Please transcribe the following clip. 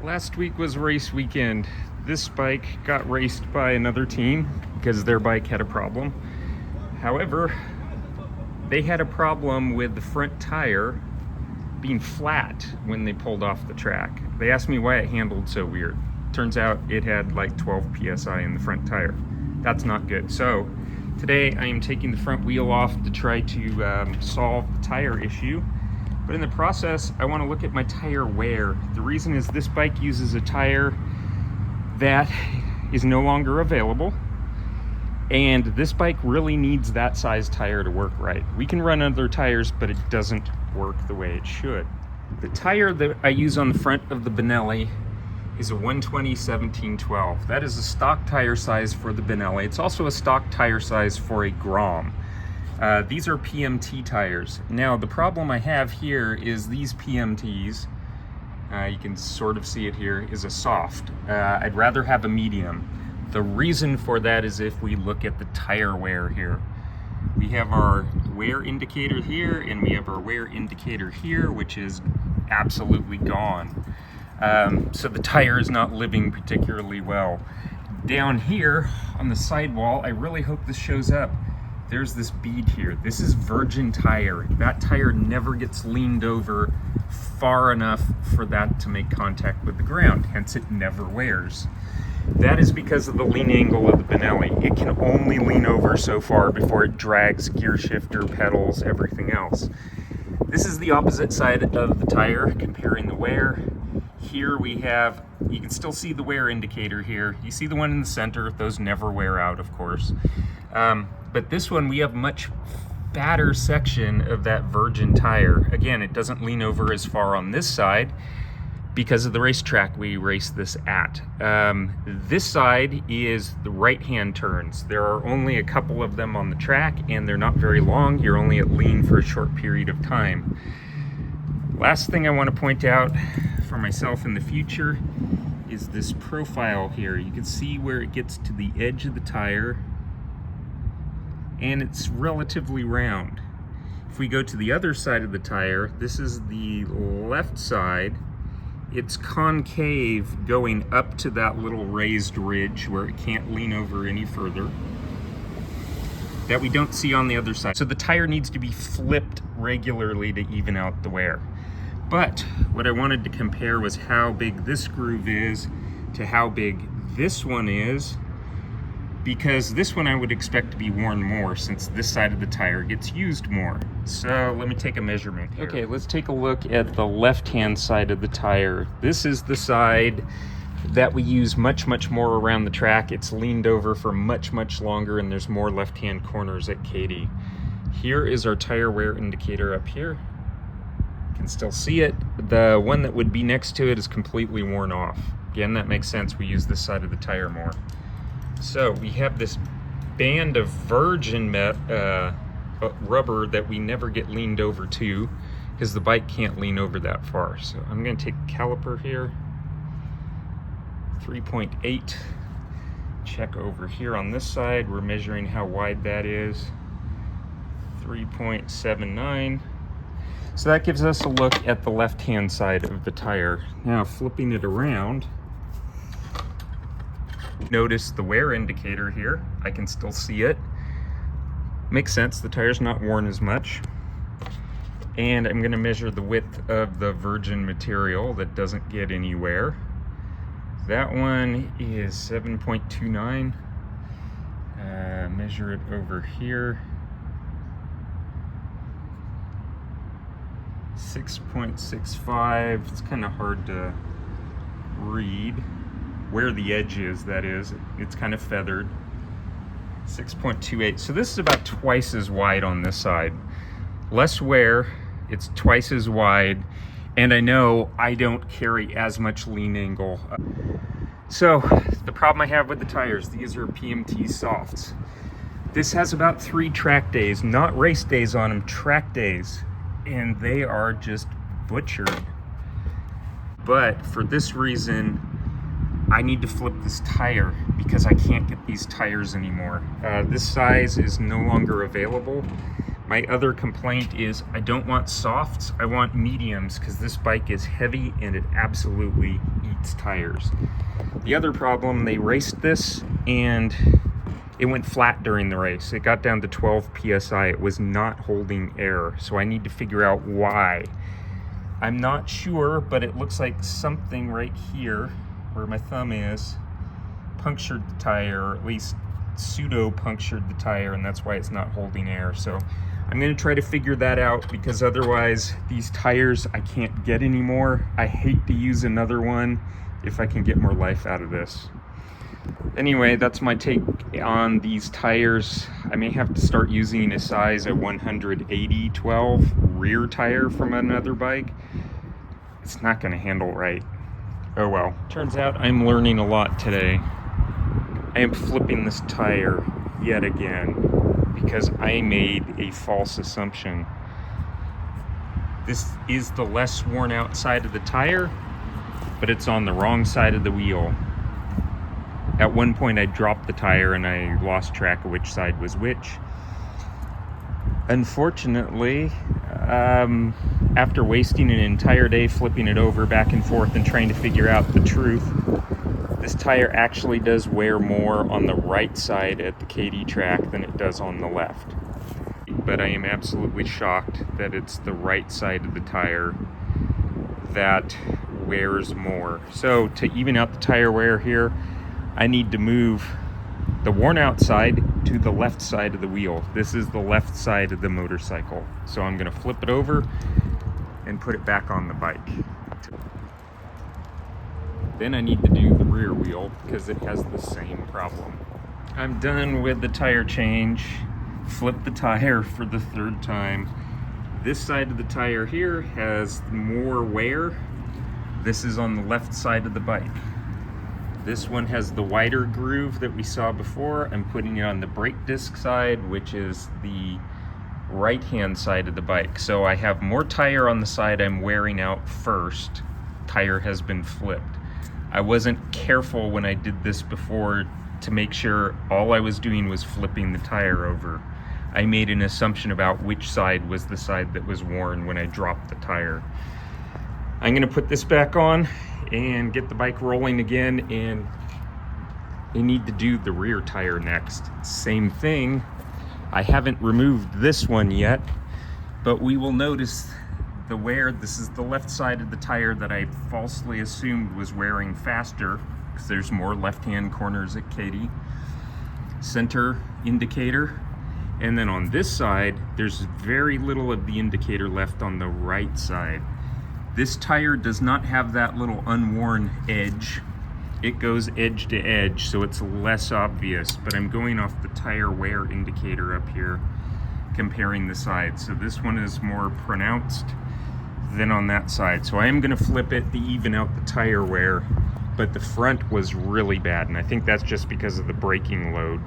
Last week was race weekend. This bike got raced by another team because their bike had a problem. However, they had a problem with the front tire being flat when they pulled off the track. They asked me why it handled so weird. Turns out it had like 12 PSI in the front tire. That's not good. So today I am taking the front wheel off to try to solve the tire issue. But in the process, I want to look at my tire wear. The reason is this bike uses a tire that is no longer available. And this bike really needs that size tire to work right. We can run other tires, but it doesn't work the way it should. The tire that I use on the front of the Benelli is a 120/17/12. That is a stock tire size for the Benelli. It's also a stock tire size for a Grom. These are PMT tires. Now, the problem I have here is these PMTs, you can sort of see it here, is a soft. I'd rather have a medium. The reason for that is if we look at the tire wear here. We have our wear indicator here, and we have our wear indicator here, which is absolutely gone. So the tire is not living particularly well. Down here on the sidewall, I really hope this shows up. There's this bead here. This is virgin tire. That tire never gets leaned over far enough for that to make contact with the ground, hence it never wears. That is because of the lean angle of the Benelli. It can only lean over so far before it drags gear shifter, pedals, everything else. This is the opposite side of the tire, comparing the wear. Here we have, you can still see the wear indicator here. You see the one in the center, those never wear out, of course. But this one, we have much fatter section of that virgin tire. Again, it doesn't lean over as far on this side because of the racetrack we race this at. This side is the right-hand turns. There are only a couple of them on the track, and they're not very long. You're only at lean for a short period of time. Last thing I want to point out for myself in the future is this profile here. You can see where it gets to the edge of the tire, and it's relatively round. If we go to the other side of the tire, this is the left side. It's concave going up to that little raised ridge where it can't lean over any further, that we don't see on the other side. So the tire needs to be flipped regularly to even out the wear. But what I wanted to compare was how big this groove is to how big this one is, because this one I would expect to be worn more since this side of the tire gets used more. So let me take a measurement here. Okay, let's take a look at the left-hand side of the tire. This is the side that we use much more around the track. It's leaned over for much longer, and there's more left-hand corners at Katy. Here is our tire wear indicator up here. You can still see it. The one that would be next to it is completely worn off. Again, that makes sense. We use this side of the tire more. So we have this band of virgin rubber that we never get leaned over to because the bike can't lean over that far. So I'm going to take a caliper here, 3.8. Check over here on this side. We're measuring how wide that is, 3.79. So that gives us a look at the left-hand side of the tire. Now flipping it around, notice the wear indicator here. I can still see it. Makes sense, the tire's not worn as much. And I'm going to measure the width of the virgin material that doesn't get any wear. That one is 7.29. Measure it over here. 6.65. It's kind of hard to read where the edge is, that is. It's kind of feathered. 6.28. So this is about twice as wide on this side. Less wear, it's twice as wide, and I know I don't carry as much lean angle. So the problem I have with the tires, these are PMT softs. This has about 3 track days, not race days on them, track days, and they are just butchered. But for this reason, I need to flip this tire because I can't get these tires anymore. This size is no longer available. My other complaint is I don't want softs, I want mediums, because this bike is heavy and it absolutely eats tires. The other problem, they raced this and it went flat during the race. It got down to 12 PSI. It was not holding air, so I need to figure out why. I'm not sure, but it looks like something right here, where my thumb is, punctured the tire, or at least pseudo-punctured the tire, and that's why it's not holding air. So I'm gonna try to figure that out, because otherwise these tires I can't get anymore. I hate to use another one if I can get more life out of this. Anyway, that's my take on these tires. I may have to start using a size 180/12 rear tire from another bike. It's not gonna handle right. Oh well. Turns out I'm learning a lot today. I am flipping this tire yet again because I made a false assumption. This is the less worn out side of the tire, but it's on the wrong side of the wheel. At one point I dropped the tire and I lost track of which side was which. Unfortunately, after wasting an entire day flipping it over back and forth and trying to figure out the truth, this tire actually does wear more on the right side at the Katy track than it does on the left. But I am absolutely shocked that it's the right side of the tire that wears more. So to even out the tire wear here, I need to move the worn out side to the left side of the wheel. This is the left side of the motorcycle. So I'm gonna flip it over and put it back on the bike. Then I need to do the rear wheel because it has the same problem. I'm done with the tire change. Flip the tire for the third time. This side of the tire here has more wear. This is on the left side of the bike. This one has the wider groove that we saw before. I'm putting it on the brake disc side, which is the right-hand side of the bike. So I have more tire on the side I'm wearing out first. Tire has been flipped. I wasn't careful when I did this before to make sure all I was doing was flipping the tire over. I made an assumption about which side was the side that was worn when I dropped the tire. I'm gonna put this back on and get the bike rolling again, and I need to do the rear tire next. Same thing. I haven't removed this one yet, but we will notice the wear. This is the left side of the tire that I falsely assumed was wearing faster because there's more left-hand corners at Katy. Center indicator. And then on this side, there's very little of the indicator left on the right side. This tire does not have that little unworn edge. It goes edge to edge, so it's less obvious, but I'm going off the tire wear indicator up here, comparing the sides. So this one is more pronounced than on that side. So I am gonna flip it to even out the tire wear, but the front was really bad, and I think that's just because of the braking load.